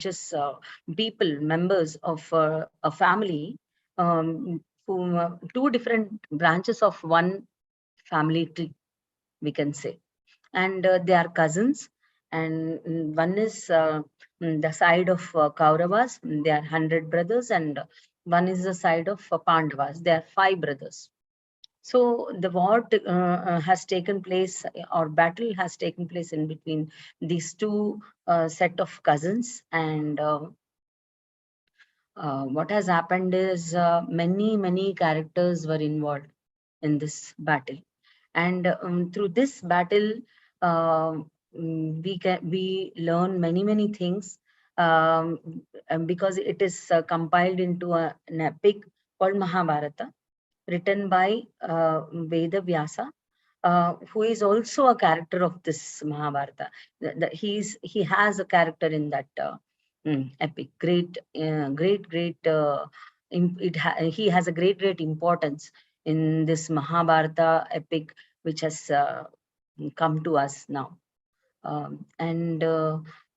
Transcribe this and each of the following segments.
just people, members of a family, who two different branches of one family tree, we can say. And they are cousins. And one is the side of Kauravas, they are 100 brothers, and one is the side of Pandavas, they are 5 brothers. So the war has taken place, or battle has taken place in between these two set of cousins. And what has happened is many characters were involved in this battle. And through this battle, we learn many things, and because it is compiled into an epic called Mahabharata, written by Veda Vyasa, who is also a character of this Mahabharata. He has a character in that epic. Great. He has a great importance in this Mahabharata epic, which has come to us now. And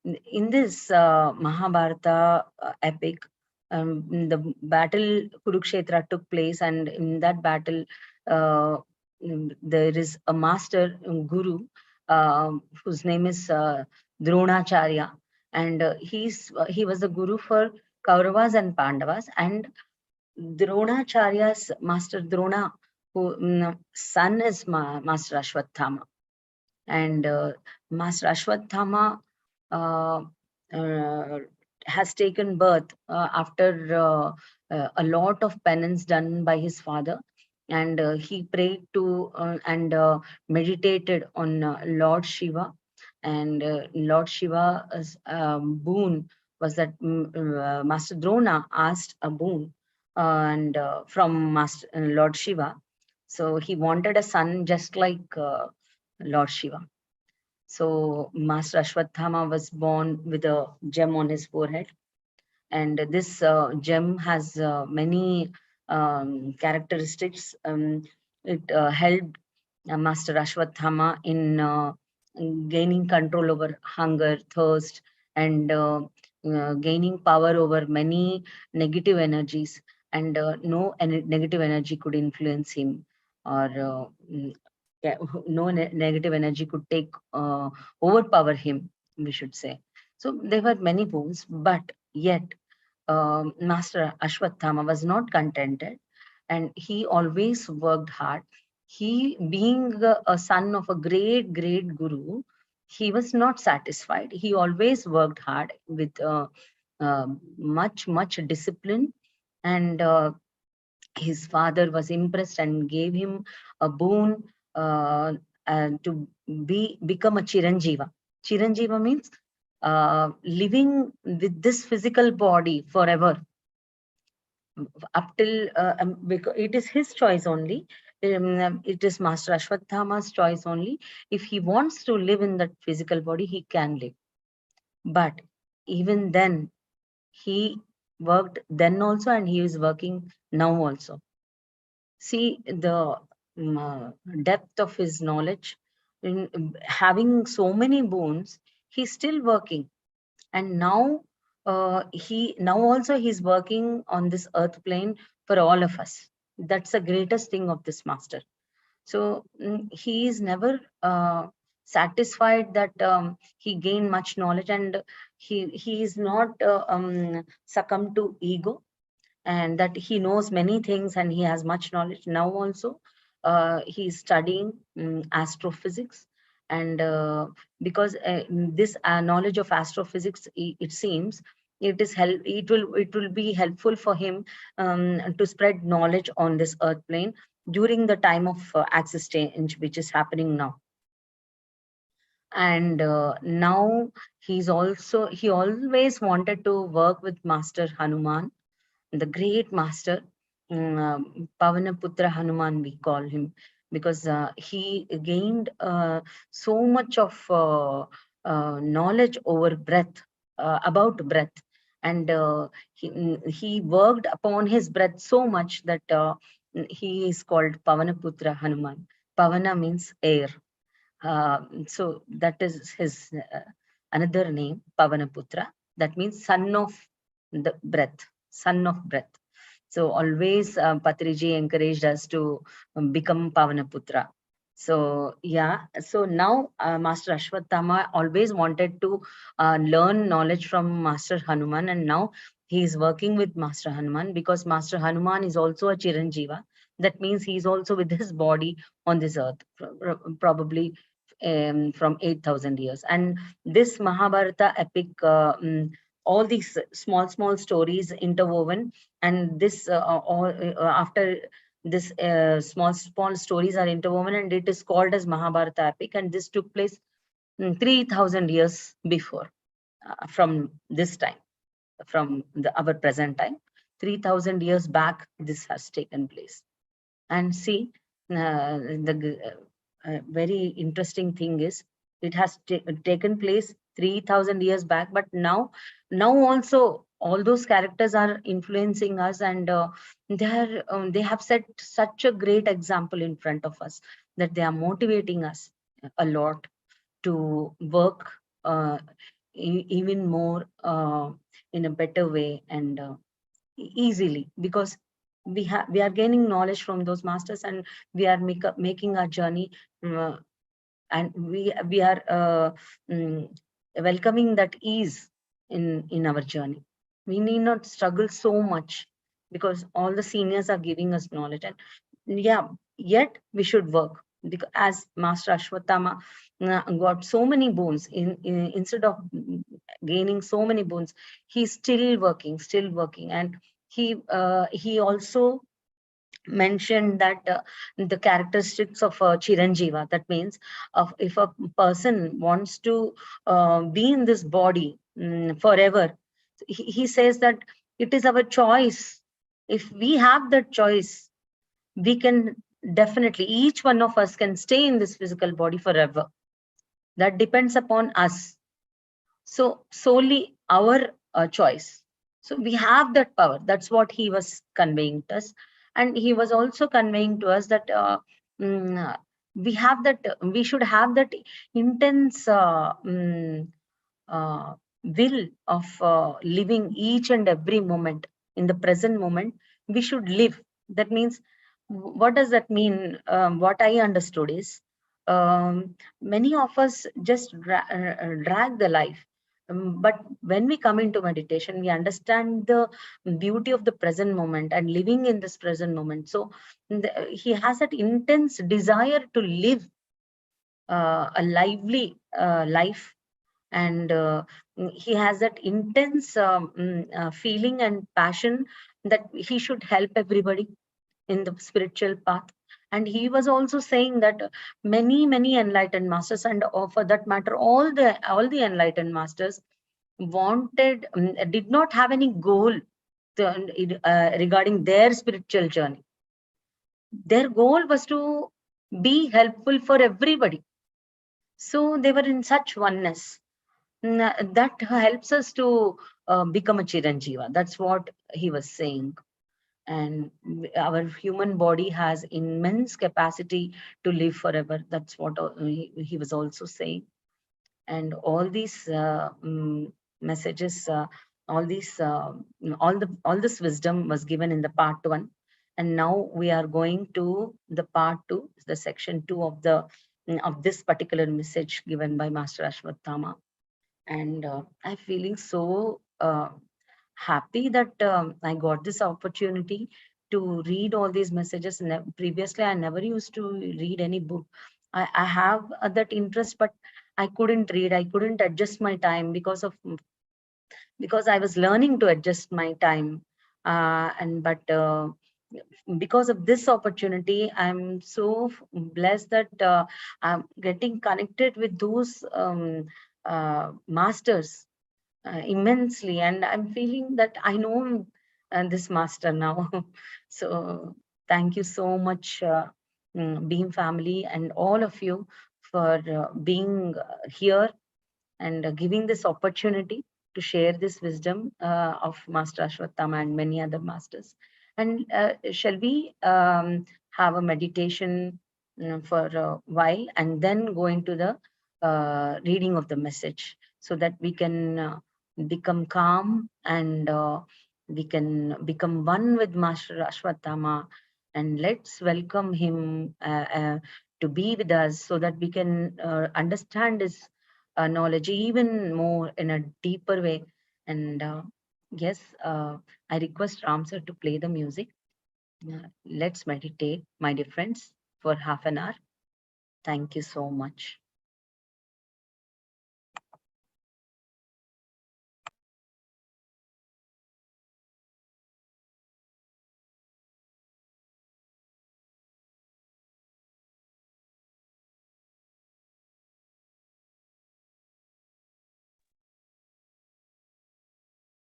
in this Mahabharata epic, the battle Kurukshetra took place, and in that battle, there is a master guru, whose name is Dronacharya, and he was the guru for Kauravas and Pandavas. And Dronacharya's master Drona, who son is Master Ashwathama. And Master Ashwathama uh, uh, has taken birth after a lot of penance done by his father. And he prayed to and meditated on Lord Shiva. And Lord Shiva's boon was that Master Drona asked a boon, and from Master Lord Shiva. So he wanted a son just like Lord Shiva. So Master Ashwathama was born with a gem on his forehead, and this gem has many characteristics. It helped Master Ashwathama in gaining control over hunger, thirst, and gaining power over many negative energies. And no negative energy could influence him, or yeah, no negative energy could take overpower him, we should say. So there were many boons, but yet Master Ashwathama was not contented, and he always worked hard. He, being a son of a great guru, he was not satisfied. He always worked hard with much discipline. And his father was impressed and gave him a boon, uh, to become a Chiranjiva. Chiranjiva means living with this physical body forever, up till because it is his choice only. It is Master Ashwathama's choice only. If he wants to live in that physical body, he can live. But even then, he worked then also, and he is working now also. See the depth of his knowledge. In having so many boons, he's still working. And now now also he's working on this earth plane for all of us. That's the greatest thing of this master. So he is never satisfied that he gained much knowledge, and he is not succumbed to ego, and that he knows many things and he has much knowledge. Now also he is studying astrophysics. And because this knowledge of astrophysics, it seems it will be helpful for him to spread knowledge on this earth plane during the time of axis change, which is happening now. And now he always wanted to work with Master Hanuman, the great master. Pavanaputra Hanuman, we call him, because he gained so much of knowledge over breath, about breath. And he worked upon his breath so much that he is called Pavanaputra Hanuman. Pavana means air. So that is his another name, Pavanaputra. That means son of the breath, son of breath. So always Patriji encouraged us to become Pavanaputra. So yeah, so now Master Ashwathama always wanted to learn knowledge from Master Hanuman, and now he is working with Master Hanuman because Master Hanuman is also a Chiranjiva. That means he is also with his body on this earth, probably from 8,000 years. And this Mahabharata epic, all these small stories interwoven, and this all after this small stories are interwoven, and it is called as Mahabharata epic, and this took place 3,000 years before, from this time, from our present time. 3,000 years back this has taken place. And see, the very interesting thing is, it has taken place 3,000 years back, but now also all those characters are influencing us, and they have set such a great example in front of us, that they are motivating us a lot to work even more in a better way, and easily, because we are gaining knowledge from those masters, and we are making our journey, uh, and we are mm, welcoming that ease in our journey. We need not struggle so much, because all the seniors are giving us knowledge, and yeah, yet we should work, because as Master Ashwathama got so many boons, instead of gaining so many boons, he's still working. And he also mentioned that the characteristics of a Chiranjiva. That means, if a person wants to be in this body forever, he says that it is our choice. If we have that choice, we can definitely, each one of us can stay in this physical body forever. That depends upon us. So solely our choice. So we have that power. That's what he was conveying to us. And he was also conveying to us that mm, we have that, we should have that intense uh, will of living each and every moment. In the present moment, we should live. That means, what does that mean? What I understood is, many of us just drag the life. But when we come into meditation, we understand the beauty of the present moment and living in this present moment. So he has that intense desire to live a lively life, and he has that intense feeling and passion that he should help everybody in the spiritual path. And he was also saying that many enlightened masters, and for that matter all the enlightened masters wanted, did not have any goal regarding their spiritual journey. Their goal was to be helpful for everybody. So they were in such oneness. That helps us to become a Chiranjiva. That's what he was saying. And our human body has immense capacity to live forever. That's what he was also saying. And all these messages, all these, all this wisdom was given in the part one. And now we are going to the part two, the section two of the of this particular message given by Master Ashwathama. And I'm feeling so happy that I got this opportunity to read all these messages. Previously, I never used to read any book. I have that interest, but I couldn't read. I couldn't adjust my time because I was learning to adjust my time. And but because of this opportunity, I'm so blessed that I'm getting connected with those masters immensely, and I'm feeling that I know this master now. So thank you so much, Beam family, and all of you for being here and giving this opportunity to share this wisdom of Master Ashwathama and many other masters. And shall we have a meditation for a while, and then go into the reading of the message, so that we can become calm, and we can become one with Master Aswathama. And let's welcome him to be with us so that we can understand his knowledge even more in a deeper way. And yes, I request Ram sir to play the music. Let's meditate, my dear friends, for half an hour. Thank you so much.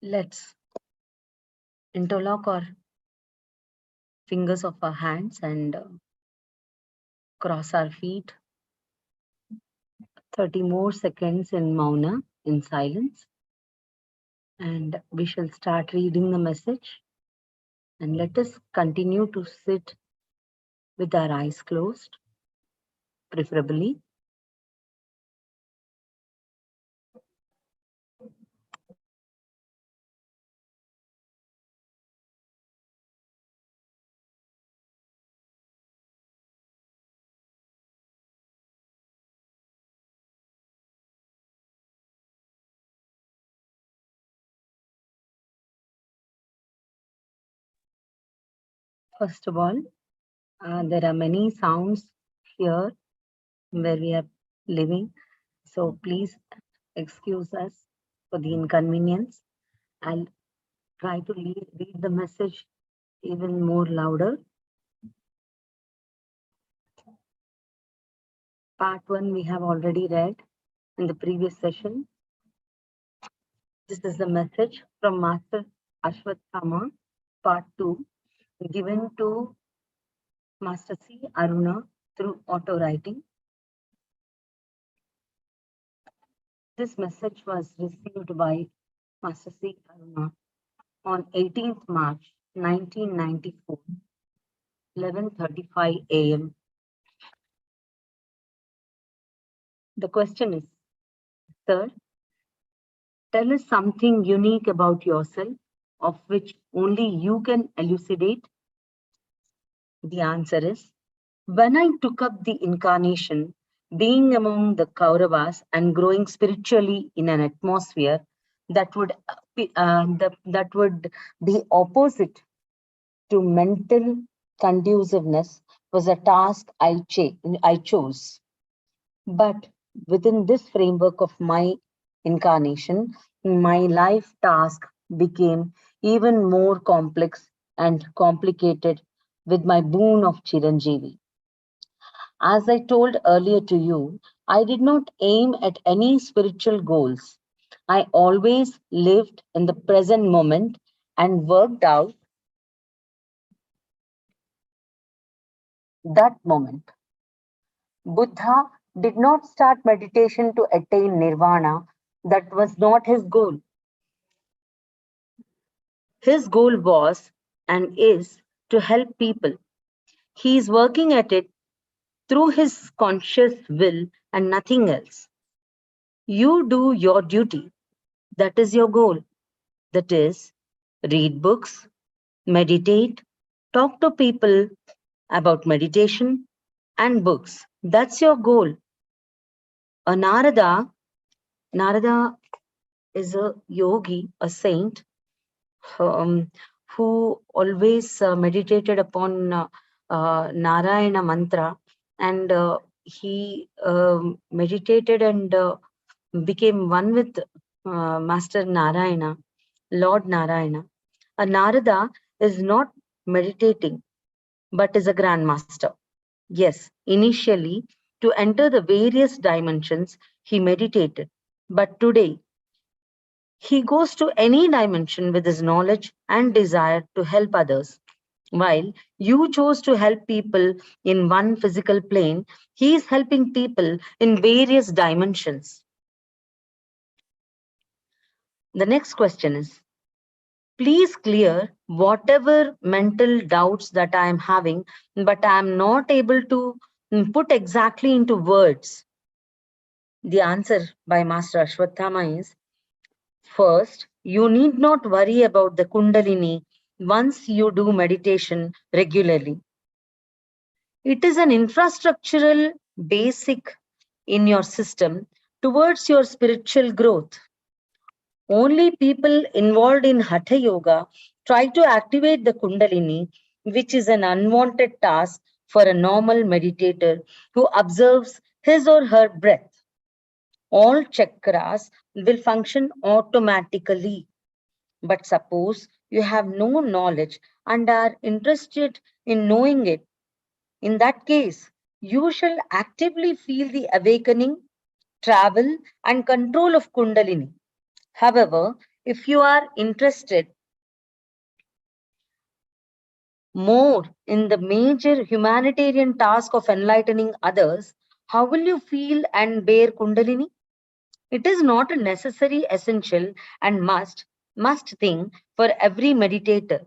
Let's interlock our fingers of our hands and cross our feet. 30 more seconds in Mauna, in silence. And we shall start reading the message. And let us continue to sit with our eyes closed, preferably. First of all, there are many sounds here where we are living. So please excuse us for the inconvenience. I'll try to read the message even more louder. Part 1 we have already read in the previous session. This is the message from Master Aswathama, Part 2, given to Master C.Aruna through auto writing. This message was received by Master C.Aruna on 18th March 1994, 11:35 a.m. The question is, Sir, tell us something unique about yourself of which only you can elucidate. The answer is, when I took up the incarnation, being among the Kauravas and growing spiritually in an atmosphere that would that would be opposite to mental conduciveness was a task I chose. But within this framework of my incarnation, my life task became even more complex and complicated with my boon of Chiranjeevi. As I told earlier to you, I did not aim at any spiritual goals. I always lived in the present moment and worked out that moment. Buddha did not start meditation to attain nirvana. That was not his goal. His goal was and is to help people. He is working at it through his conscious will and nothing else. You do your duty. That is your goal. That is, read books, meditate, talk to people about meditation and books. That's your goal. A Narada is a yogi, a saint, um, who always meditated upon Narayana mantra, and he meditated and became one with Master Narayana, Lord Narayana. A Narada is not meditating, but is a grandmaster. Yes, initially, to enter the various dimensions, he meditated. But today, he goes to any dimension with his knowledge and desire to help others. While you chose to help people in one physical plane, he is helping people in various dimensions. The next question is, please clear whatever mental doubts that I am having, but I am not able to put exactly into words. The answer by Master Aswathama is, First, you need not worry about the Kundalini once you do meditation regularly. It is an infrastructural basic in your system towards your spiritual growth. Only people involved in Hatha Yoga try to activate the Kundalini, which is an unwanted task for a normal meditator who observes his or her breath. All chakras will function automatically. But suppose you have no knowledge and are interested in knowing it. In that case, you shall actively feel the awakening, travel, and control of Kundalini. However, if you are interested more in the major humanitarian task of enlightening others, how will you feel and bear Kundalini? It is not a necessary, essential, and must thing for every meditator.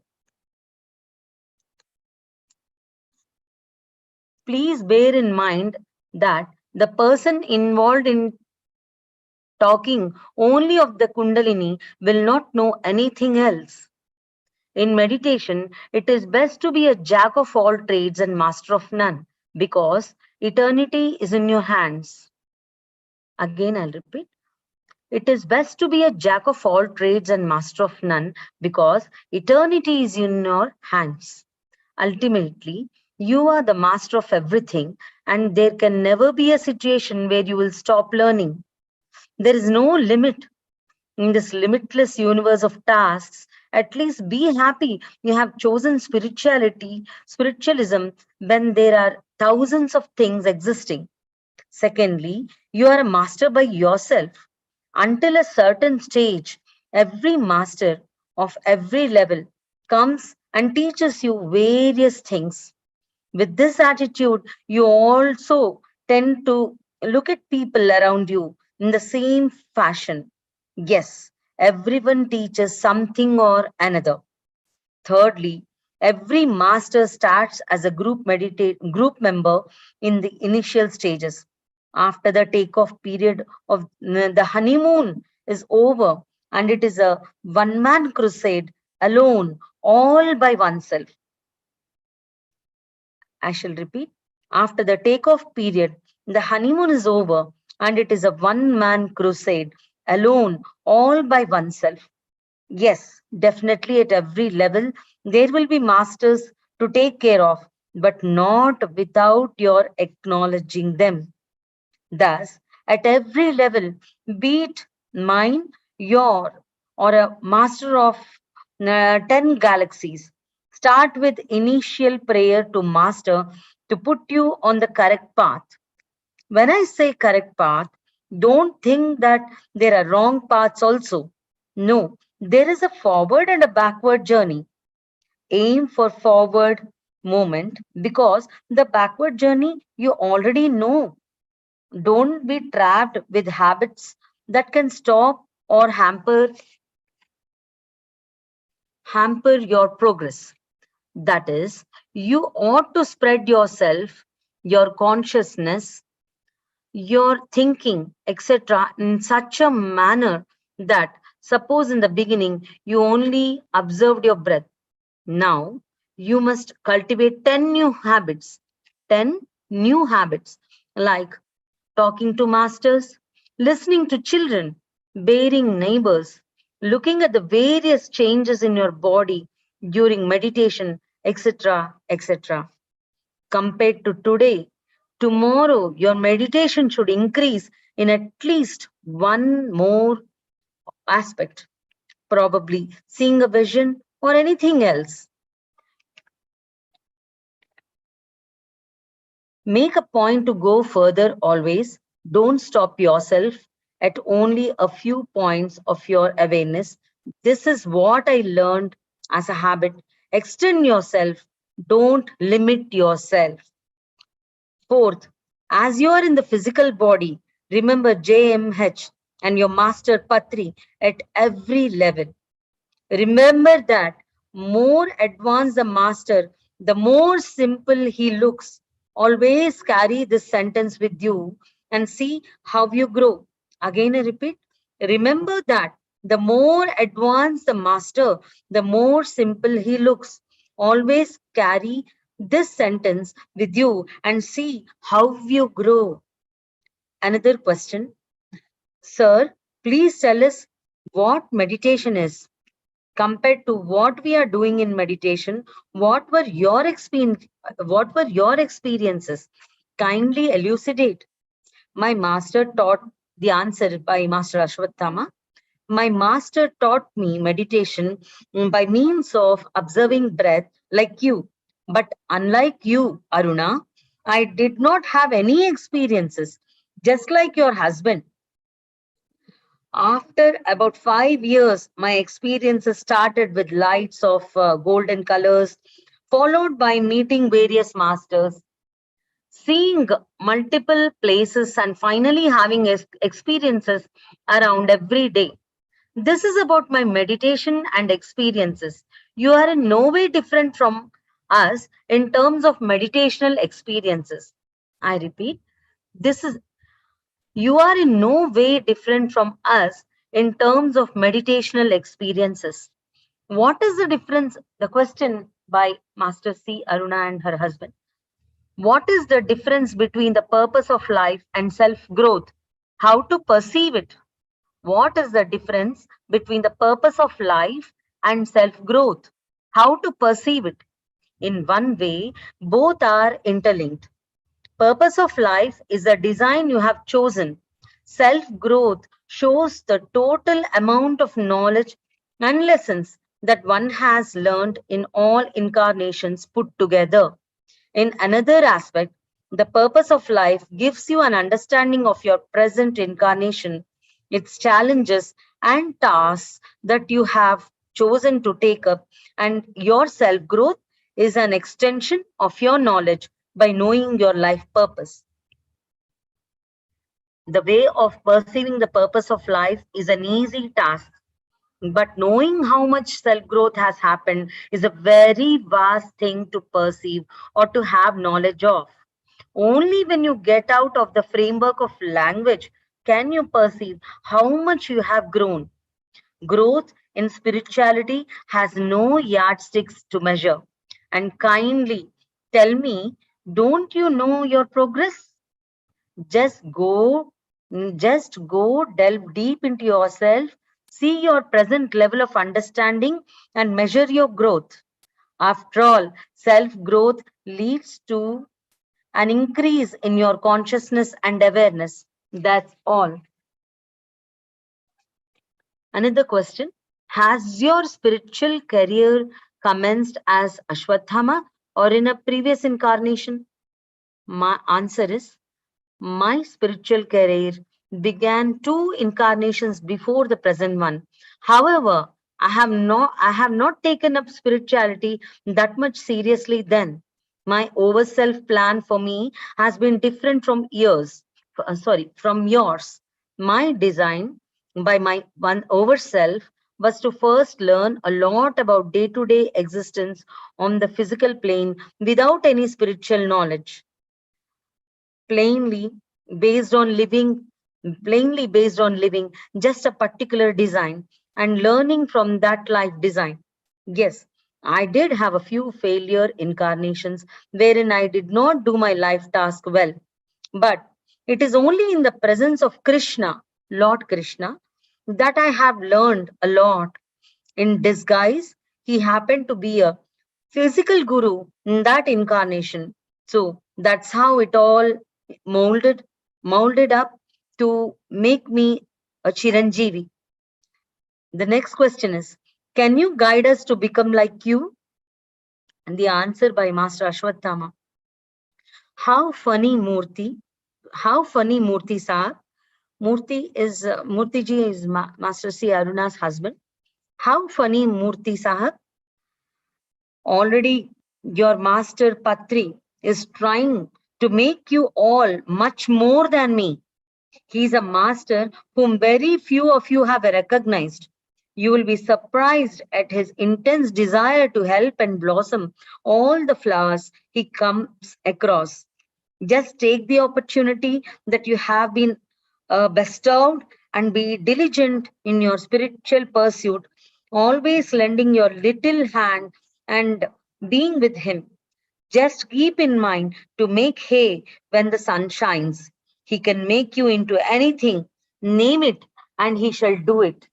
Please bear in mind that the person involved in talking only of the Kundalini will not know anything else. In meditation, it is best to be a jack of all trades and master of none because eternity is in your hands. Again, I'll repeat. It is best to be a jack of all trades and master of none because eternity is in your hands. Ultimately, you are the master of everything, and there can never be a situation where you will stop learning. There is no limit in this limitless universe of tasks. At least be happy you have chosen spiritualism when there are thousands of things existing. Secondly, you are a master by yourself. Until a certain stage, every master of every level comes and teaches you various things. With this attitude, you also tend to look at people around you in the same fashion. Yes, everyone teaches something or another. Thirdly, every master starts as a group member in the initial stages. After the takeoff period of the honeymoon is over and it is a one-man crusade alone, all by oneself. I shall repeat. After the takeoff period, the honeymoon is over and it is a one-man crusade alone, all by oneself. Yes, definitely at every level, there will be masters to take care of, but not without your acknowledging them. Thus, at every level, be it mine, your, or a master of 10 galaxies, start with initial prayer to master to put you on the correct path. When I say correct path, don't think that there are wrong paths also. No, there is a forward and a backward journey. Aim for forward movement because the backward journey you already know. Don't be trapped with habits that can stop or hamper your progress. That is, you ought to spread yourself, your consciousness, your thinking, etc., in such a manner that, suppose in the beginning you only observed your breath. Now you must cultivate 10 new habits. 10 new habits like talking to masters, listening to children, bearing neighbors, looking at the various changes in your body during meditation, etc., etc. Compared to today, tomorrow your meditation should increase in at least one more aspect, probably seeing a vision or anything else. Make a point to go further always. Don't stop yourself at only a few points of your awareness. This is what I learned as a habit. Extend yourself. Don't limit yourself. Fourth, as you are in the physical body, remember JMH and your master Patri at every level. Remember that more advanced the master, the more simple he looks. Always carry this sentence with you and see how you grow. Again, I repeat, remember that The more advanced the master, the more simple he looks. Always carry this sentence with you and see how you grow. Another question. Sir, please tell us what meditation is. Compared to what we are doing in meditation, what were your experiences? Kindly elucidate. My master taught the answer by Master Aswathama. My master taught me meditation by means of observing breath like you. But unlike you, Aruna, I did not have any experiences, just like your husband. After about 5 years, my experiences started with lights of golden colors, followed by meeting various masters, seeing multiple places, and finally having experiences around every day. This is about my meditation and experiences. You are in no way different from us in terms of meditational experiences. I repeat, this is you are in no way different from us in terms of meditational experiences. What is the difference? The question by Master C. Aruna and her husband. What is the difference between the purpose of life and self growth? How to perceive it? What is the difference between the purpose of life and self growth? How to perceive it? In one way, both are interlinked. Purpose of life is the design you have chosen. Self growth shows the total amount of knowledge and lessons that one has learned in all incarnations put together. In another aspect, the purpose of life gives you an understanding of your present incarnation, its challenges and tasks that you have chosen to take up, and your self growth is an extension of your knowledge by knowing your life purpose. The way of perceiving the purpose of life is an easy task, but knowing how much self growth has happened is a very vast thing to perceive or to have knowledge of. Only when you get out of the framework of language can you perceive how much you have grown. Growth in spirituality has no yardsticks to measure. And kindly tell me, don't you know your progress? Just go, just go delve deep into yourself, see your present level of understanding, and measure your growth. After all, self growth leads to an increase in your consciousness and awareness. That's all. Another question. Has your spiritual career commenced as Ashwathama or in a previous incarnation? My answer is my spiritual career began 2 incarnations before the present one. However, I have not taken up spirituality that much seriously then. My over self plan for me has been different from from yours. My design by my one over self was to first learn a lot about day to day existence on the physical plane without any spiritual knowledge, plainly based on living plainly based on living just a particular design and learning from that life design. Yes, I did have a few failure incarnations wherein I did not do my life task well, but it is only in the presence of Krishna, Lord Krishna, that I have learned a lot. In disguise, he happened to be a physical guru in that incarnation. So that's how it all molded, molded up to make me a Chiranjeevi. The next question is, can you guide us to become like you? And the answer by Master Ashwathama. How funny Murthy, how funny Murthy Sahib. Murthy ji is Master C. Aruna's husband. How funny Murthy Sahib. Already your master Patri is trying to make you all much more than me. He is a master whom very few of you have recognized. You will be surprised at his intense desire to help and blossom all the flowers he comes across. Just take the opportunity that you have been bestowed and be diligent in your spiritual pursuit, always lending your little hand and being with him. Just keep in mind to make hay when the sun shines. He can make you into anything. Name it, and he shall do it.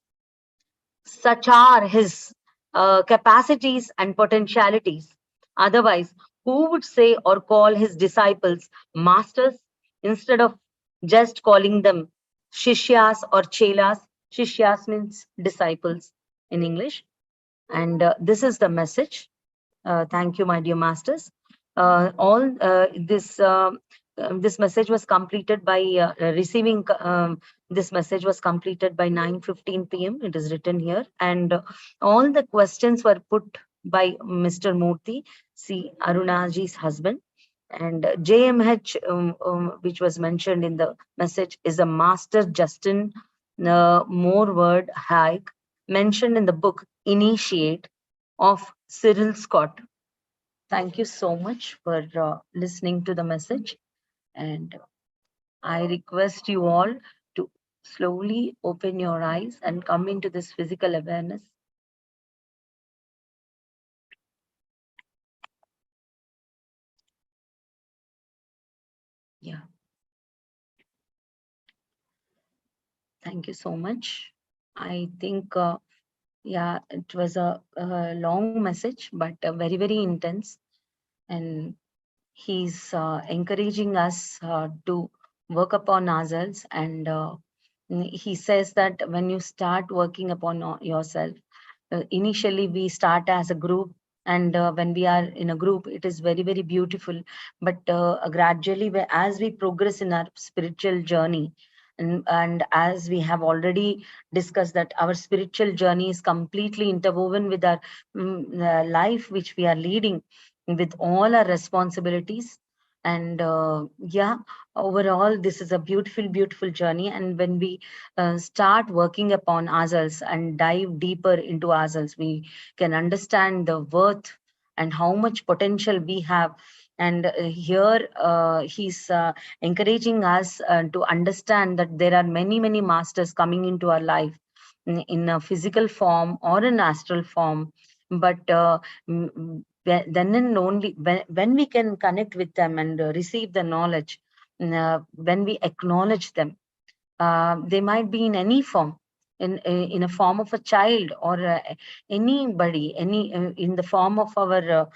Such are his capacities and potentialities. Otherwise, who would say or call his disciples masters instead of just calling them shishyas or chelas? Shishyas means disciples in English. And this is the message. Thank you, my dear masters. All this message was completed by receiving. This message was completed by 9:15 p.m. It is written here, and all the questions were put by Mr. Murthy, C.Arunaji's husband. And JMH, which was mentioned in the message, is a Master Justin Moreward Haig, mentioned in the book Initiate of Cyril Scott. Thank you so much for listening to the message. And I request you all to slowly open your eyes and come into this physical awareness. Yeah. Thank you so much. I think, yeah, it was a long message, but very, very intense. And he's encouraging us to work upon ourselves. And he says that when you start working upon yourself, initially we start as a group, and when we are in a group it is very, very beautiful, but gradually as we progress in our spiritual journey, and as we have already discussed that our spiritual journey is completely interwoven with our life which we are leading, with all our responsibilities. And yeah, overall this is a beautiful, beautiful journey. And when we start working upon ourselves and dive deeper into ourselves, we can understand the worth and how much potential we have. And here he's encouraging us to understand that there are many, many masters coming into our life in a physical form or an astral form. But then and only when we can connect with them and receive the knowledge, when we acknowledge them, they might be in any form, in a form of a child, or anybody, in the form of our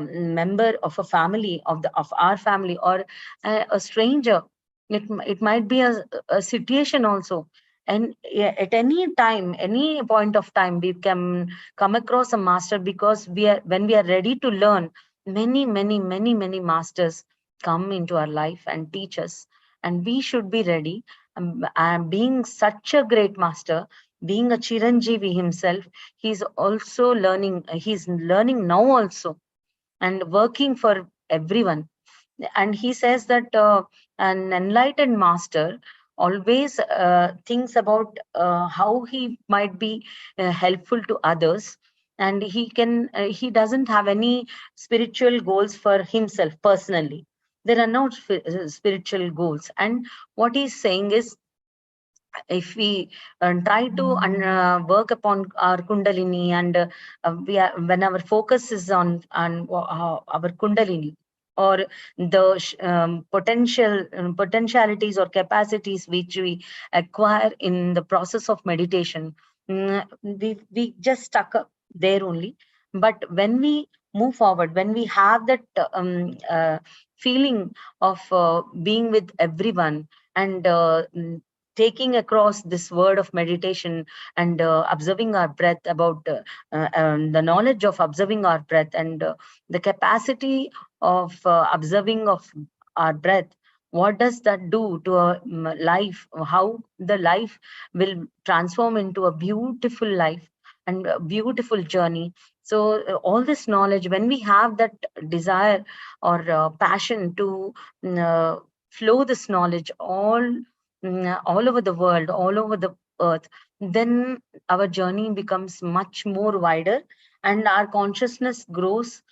member of a family, of our family, or a stranger. It might be a situation also. And at any time, any point of time, we can come across a master, because when we are ready to learn, many, many, many, many masters come into our life and teach us, and we should be ready. And being such a great master, being a Chiranjeevi himself, he's learning now also, and working for everyone. And he says that an enlightened master always thinks about how he might be helpful to others, and he doesn't have any spiritual goals for himself personally. There are no spiritual goals. And what he's saying is, if we try to work upon our kundalini, and when our focus is on our kundalini, or the potentialities or capacities which we acquire in the process of meditation, we just stuck up there only. But when we move forward, when we have that feeling of being with everyone, and taking across this word of meditation, and observing our breath, about the knowledge of observing our breath, and the capacity of observing of our breath, what does that do to our life, how the life will transform into a beautiful life and a beautiful journey. So all this knowledge, when we have that desire or passion to flow this knowledge all over the world, all over the earth, then our journey becomes much more wider, and our consciousness grows.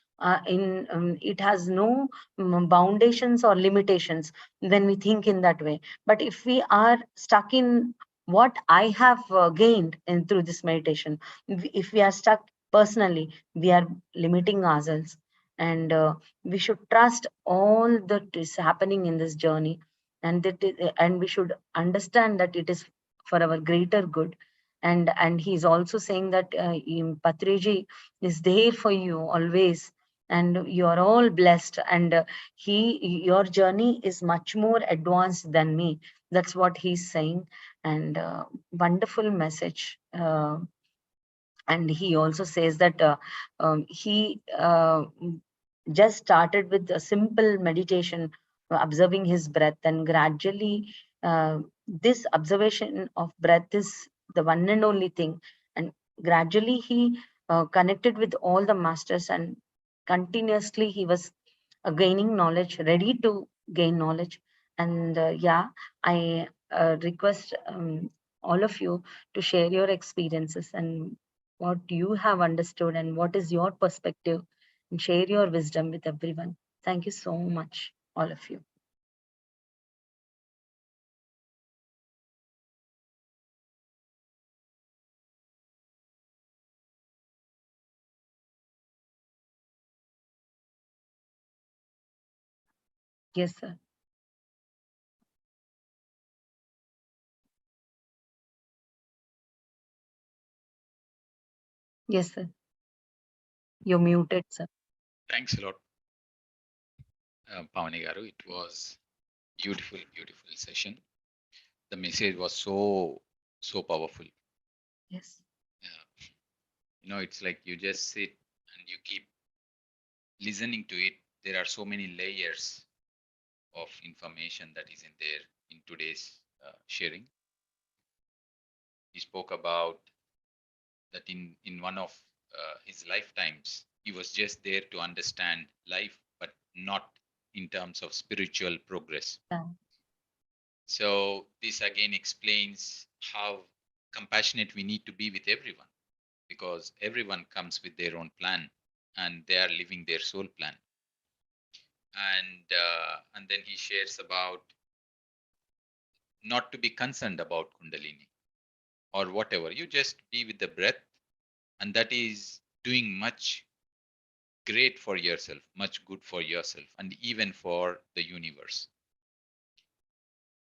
In It has no foundations or limitations when we think in that way. But if we are stuck in what I have gained through this meditation. If we are stuck personally, we are limiting ourselves, and we should trust all that is happening in this journey, and and we should understand that it is for our greater good. And he's also saying that Patriji is there for you always, and you are all blessed, and your journey is much more advanced than me. That's what he's saying. And wonderful message. And he also says that he just started with a simple meditation, observing his breath, and gradually this observation of breath is the one and only thing. And gradually he connected with all the masters, and continuously he was gaining knowledge, ready to gain knowledge. And yeah, I request all of you to share your experiences and what you have understood and what is your perspective, and share your wisdom with everyone. Thank you so much, all of you. Yes, sir. Yes, sir. You're muted, sir. Thanks a lot, Pavani Garu. It was beautiful, beautiful session. The message was so powerful. Yes. It's like you just sit and you keep listening to it. There are so many layers of information that is in there in today's sharing. He spoke about that in one of his lifetimes, he was just there to understand life, but not in terms of spiritual progress. Yeah. So this again explains how compassionate we need to be with everyone, because everyone comes with their own plan and they are living their soul plan. And then he shares about not to be concerned about Kundalini or whatever. You just be with the breath, and that is doing much great for yourself, much good for yourself, and even for the universe.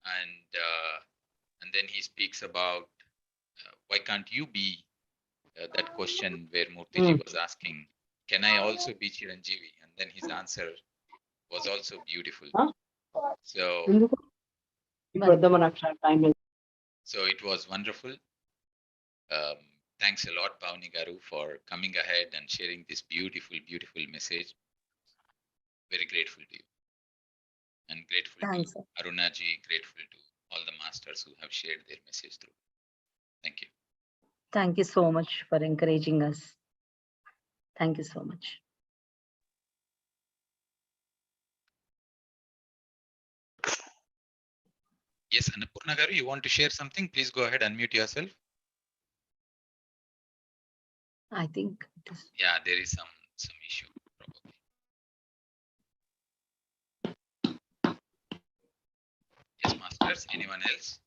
And then he speaks about why can't you be that question where Murtiji was asking, can I also be Chiranjeevi? And then his answer was also beautiful. So, so it was wonderful. Thanks a lot, Pavani Garu, for coming ahead and sharing this beautiful, beautiful message. Very grateful to you. And grateful Thanks, to sir. Arunaji, grateful to all the masters who have shared their message through. Thank you. Thank you so much for encouraging us. Thank you so much. Yes, Annapurna Garu, you want to share something? Please go ahead, unmute yourself. I think it is. Yeah, there is some issue probably. Yes, masters. Anyone else?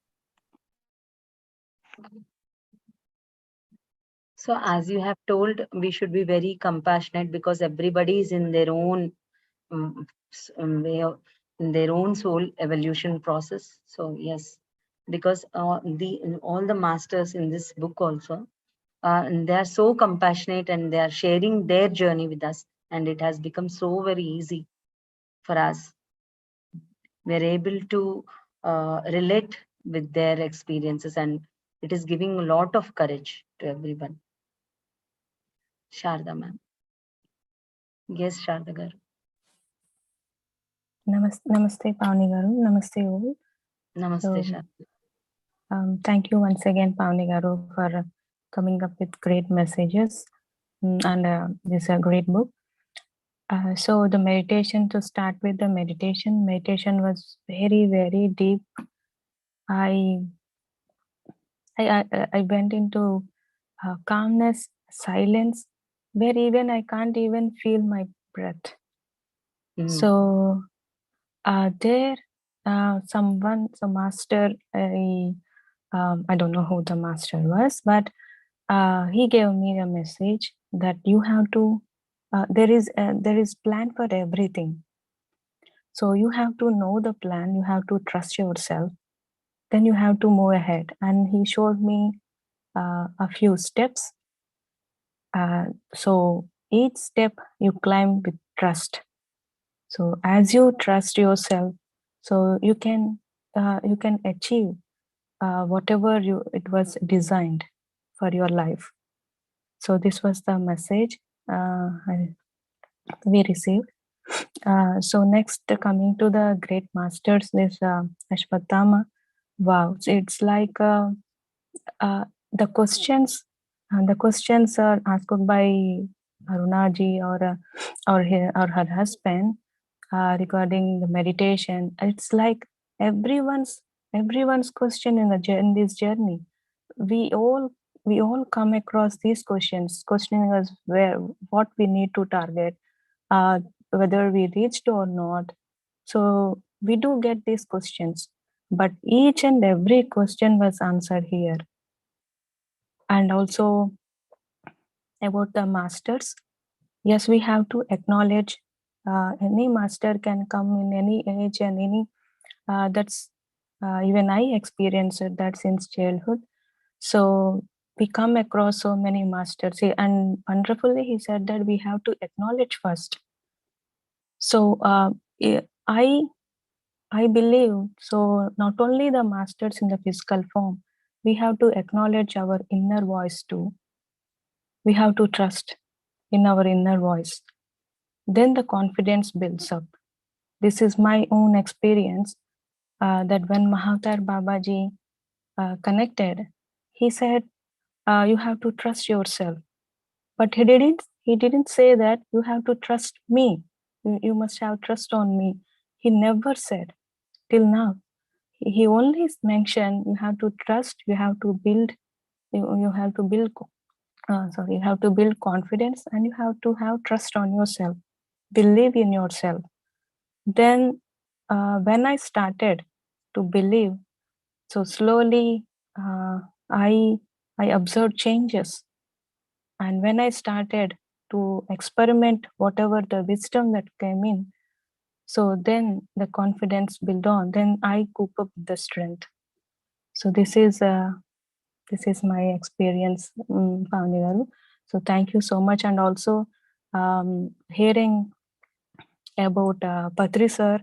So as you have told, we should be very compassionate, because everybody is in their own way of, in their own soul evolution process. So yes, because all the masters in this book also, and they are so compassionate, and they are sharing their journey with us, and it has become so very easy for us. We're able to relate with their experiences, and it is giving a lot of courage to everyone. Sharda ma'am. Yes, Sharda garu. Namaste, Pavani Garu. Namaste, all. Namaste, Sharda. Thank you once again, Pavani Garu, for coming up with great messages. And this is a great book. So the meditation, to start with the meditation was very, very deep. I went into calmness, silence, where even I can't even feel my breath. So there, some master, I don't know who the master was, but he gave me a message that you have to, there is plan for everything. So you have to know the plan, you have to trust yourself, then you have to move ahead. And he showed me a few steps. So each step you climb with trust. So as you trust yourself, so you can achieve whatever it was designed for your life. So this was the message we received. So next, coming to the great masters, this Ashwathama. Wow, it's like the questions. The questions are asked by Arunaji or her husband regarding the meditation. It's like everyone's question in this journey. We all come across these questions, questioning us what we need to target, whether we reached or not. So we do get these questions, but each and every question was answered here. And also about the masters, yes, we have to acknowledge any master can come in any age and any that's even I experienced that since childhood. So we come across so many masters, and wonderfully he said that we have to acknowledge first. So I believe, so not only the masters in the physical form, we have to acknowledge our inner voice too. We have to trust in our inner voice. Then the confidence builds up. This is my own experience that when Mahavtar Babaji connected, he said, you have to trust yourself. But he didn't say that you have to trust me. You must have trust on me. He never said till now. He only mentioned you have to trust, you have to build, you have to build, you have to build confidence, and you have to have trust on yourself. Believe in yourself. Then when I started to believe, so slowly I observed changes. And when I started to experiment whatever the wisdom that came in, so then the confidence built on, then I coop up the strength. So this is my experience, Pavani garu. So thank you so much. And also hearing about Patri sir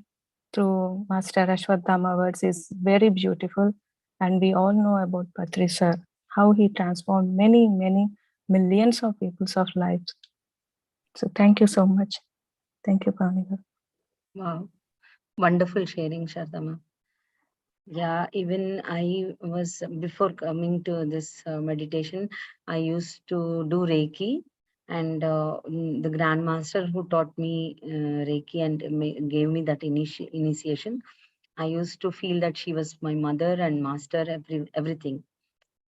through Master Ashwathama words is very beautiful. And we all know about Patri sir, how he transformed many, many millions of people's of lives. So thank you so much. Thank you, Pavani garu. Wow, wonderful sharing, Shardama. Yeah, even I was, before coming to this meditation, I used to do Reiki, and the grandmaster who taught me Reiki and gave me that initiation, I used to feel that she was my mother and master, everything.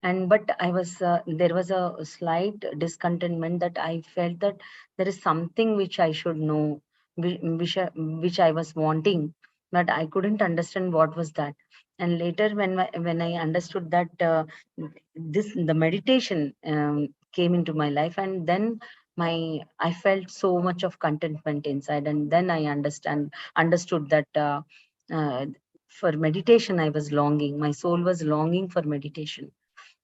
And but I was there was a slight discontentment that I felt that there is something which I should know, which I was wanting, but I couldn't understand what was that. And later, when I understood that the meditation came into my life, and then I felt so much of contentment inside, and then I understood that for meditation I was longing. My soul was longing for meditation.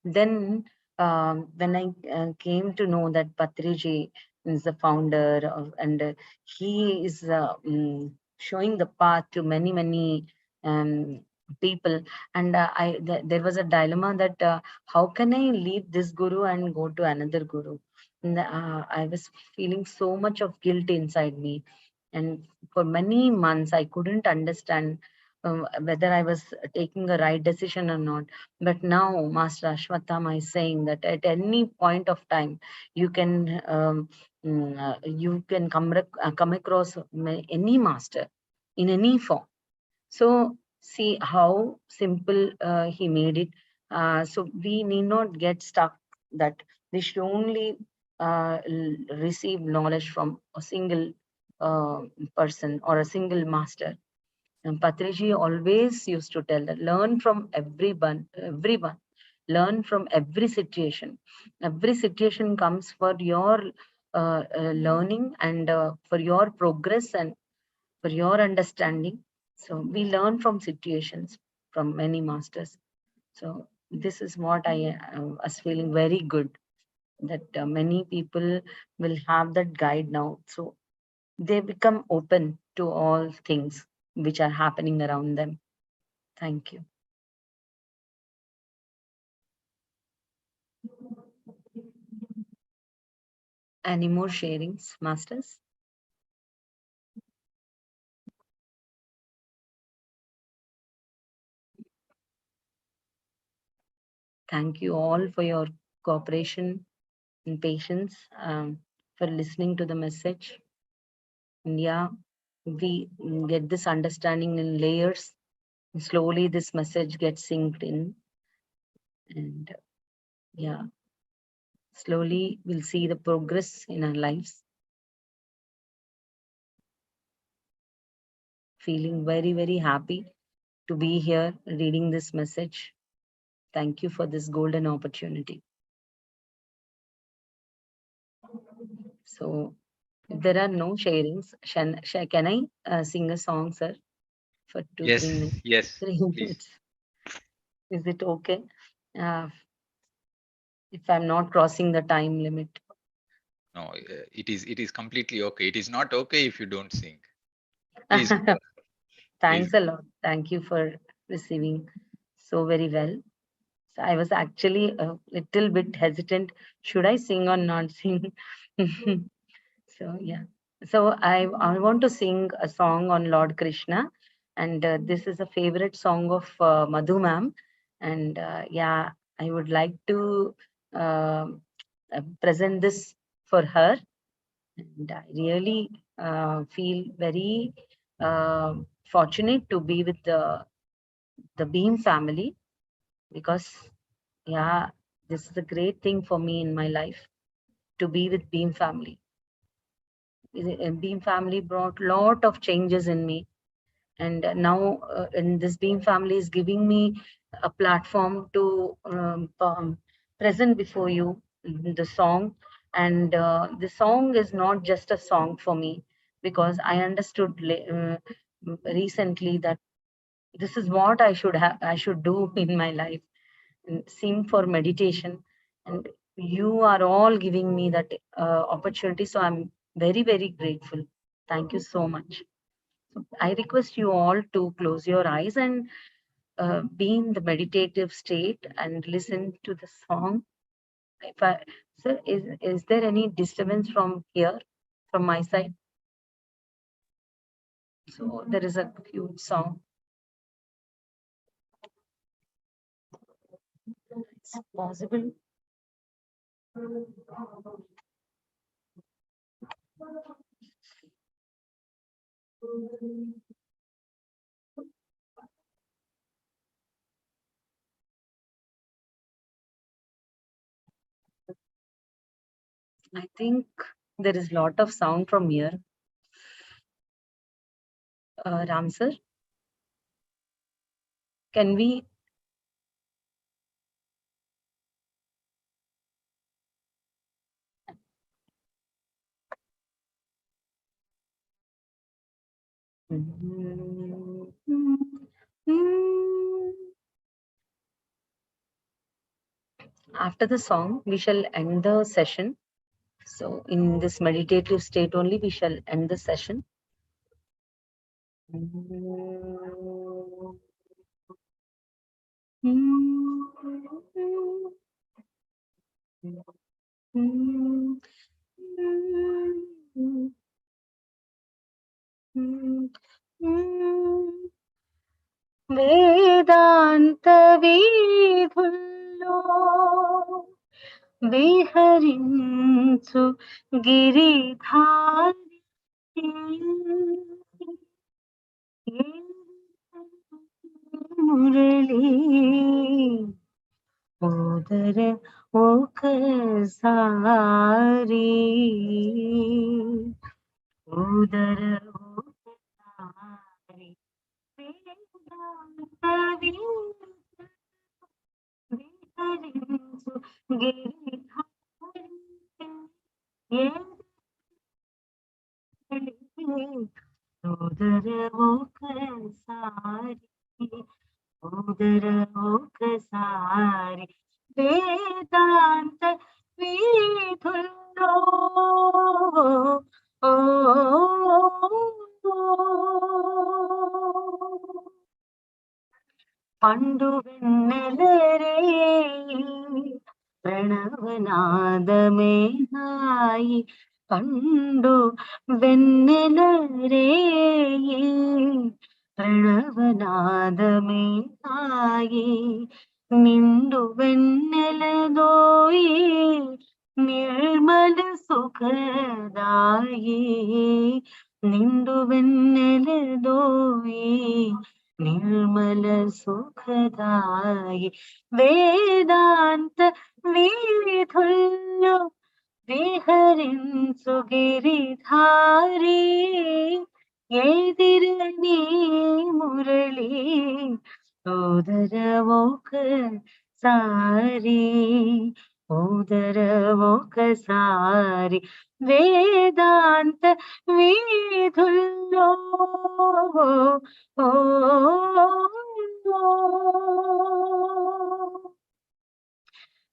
Then, when I came to know that Patriji is the founder of, and he is showing the path to many, many people. And there was a dilemma that how can I leave this guru and go to another guru? And, I was feeling so much of guilt inside me. And for many months, I couldn't understand whether I was taking a right decision or not. But now Master Ashwathama is saying that at any point of time, you can come across any master in any form. So see how simple he made it. So we need not get stuck that we should only receive knowledge from a single uh, person or a single master. And Patriji always used to tell that learn from everyone, learn from every situation. Every situation comes for your learning and for your progress and for your understanding. So we learn from situations from many masters. So this is what I was feeling very good, that many people will have that guide now. So they become open to all things which are happening around them. Thank you. Any more sharings, masters? Thank you all for your cooperation and patience, for listening to the message. And yeah, we get this understanding in layers. Slowly, this message gets synced in. And yeah, slowly we'll see the progress in our lives. Feeling very, very happy to be here reading this message. Thank you for this golden opportunity. So, if there are no sharings, can I sing a song, sir, for 2-3 Yes, minutes? yes, 3 please. minutes. Is it okay? If I'm not crossing the time limit. No, it is completely okay. It is not okay if you don't sing. Please go. Thanks Please. a lot. Thank you for receiving so very well. So I was actually a little bit hesitant. Should I sing or not sing? So yeah. So I want to sing a song on Lord Krishna, and this is a favorite song of Madhu ma'am. And yeah, I would like to present this for her. And I really feel very fortunate to be with the Beam family, because yeah, this is a great thing for me in my life to be with Beam family. Beam family brought lot of changes in me, and now in this Beam family is giving me a platform to present before you the song. And the song is not just a song for me, because I understood recently that this is what I should do in my life, and sing for meditation. And you are all giving me that opportunity, so I'm very, very grateful. Thank you so much. So I request you all to close your eyes and be in the meditative state and listen to the song. If I, sir, is there any disturbance from here, from my side? So there is a huge song. It's possible. I think there is lot of sound from here. Ram sir, can we? After the song, we shall end the session. So in this meditative state only, we shall end the session. వేదాంత వీధుల్లో విహరించు గిరిధారి మురళి ఓదర ఒకసారి ఓదర ఒకసారి వేదాంత సోదర ఒకసారి సోదర ఒకసారి వేదాంత వీధుల్లో ఓ పండు వెన్నెలరే ప్రణవనాదమే హాయి పండు వెన్నెలరే ప్రణవనాదమే హాయి నిండు వెన్నెలదోయి నిర్మల సుఖదాయి నిండు వెన్నెలదోయి నిర్మల సుఖదాయి వేదాంత వీధుల్లో విహరించు గిరిధారి ఎదిరని మురళి సోదర ఒకసారి సోదర ఒకసారి వేదాంత వీధుల్లో ఓ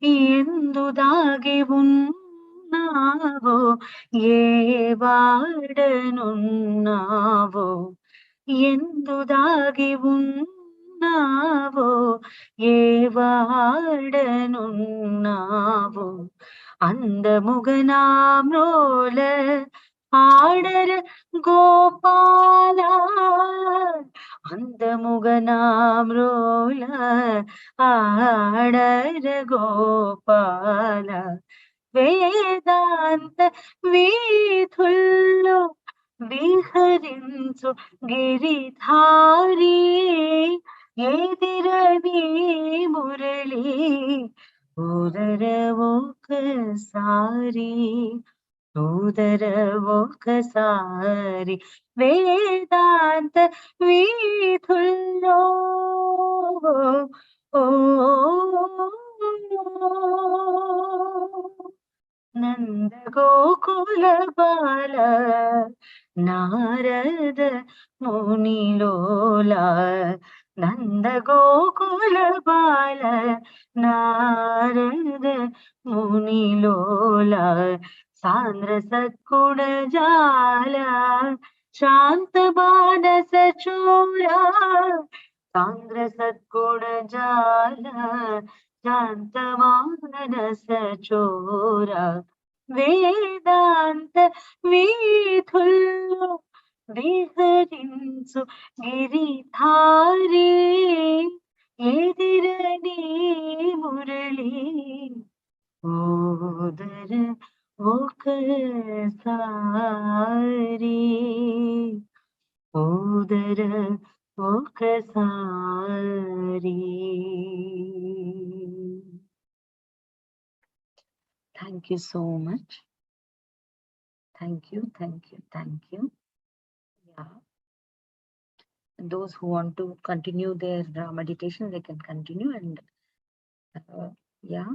ఎందు దాగి ఉన్నావో ఏ వాడనున్నావో ఎందు దాగి ఉన్నావో ఏ వాడనున్నావో అందముగనామ్రోల ఆడర గోపాల అందముగనామ్రోల ఆడర గోపాల వేదాంత వీధుల్లో విహరించు గిరిధారి ఎదిరని మురళి సోదర ఒకసారి సోదర ఒకసారి వేదాంత వీధుల్లో ఓ నందగోకుల బాల నారద మునిలోల నందగోకుల బాల నారద మునిలోల సాంద్ర సద్గుణ జాల శాంత మానస చూల సాంద్ర సద్గుణ జాల శాంత మానస చోర వేదాంత వీధుల్లో విహరించు గిరిధారి ఎదిరని మురళి సోదర ఒకసారి సోదర ఒకసారి. Thank you so much. Thank you, thank you, thank you. Yeah. Those who want to continue their meditation, they can continue and yeah.